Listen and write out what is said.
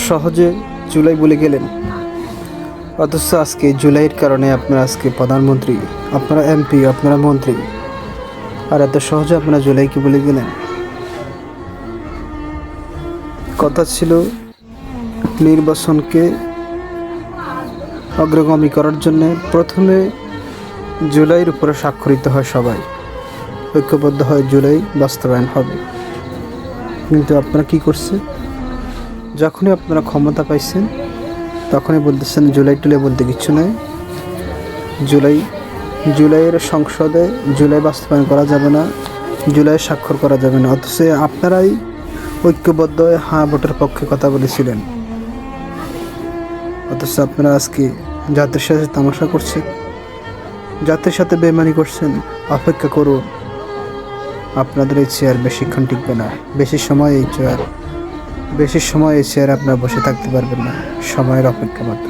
সহজে জুলাই বলে গেলেন, অথচ আজকে জুলাইয়ের কারণে আপনারা আজকে প্রধানমন্ত্রী, আপনারা এমপি, আপনারা মন্ত্রী, আর এত সহজে আপনারা জুলাইকে বলে গেলেন। কথা ছিল নির্বাচনকে অগ্রগামী করার জন্য প্রথমে জুলাইয়ের উপরে স্বাক্ষরিত হয়, সবাই ঐক্যবদ্ধ হয়, জুলাই বাস্তবায়ন হবে। কিন্তু আপনারা কি করছে? যখনই আপনারা ক্ষমতা পাইছেন তখনই বলতেছেন জুলাই টুলাই বলতে কিচ্ছু নাই, জুলাইয়ের সংসদে জুলাই বাস্তবায়ন করা যাবে না, জুলাই স্বাক্ষর করা যাবে না। অথচ আপনারাই ঐক্যবদ্ধ হয়ে হ্যাঁ ভোটের পক্ষে কথা বলেছিলেন। অথচ আপনারা আজকে জাতির সাথে তামাশা করছেন, জাতির সাথে বেইমানি করছেন। অপেক্ষা করুন, আপনাদের এই চেয়ার বেশিক্ষণ টিকবে না। বেশি সময় এই চেয়ার আপনারা বসে থাকতে পারবেন না। সময়ের অপেক্ষা মাত্র।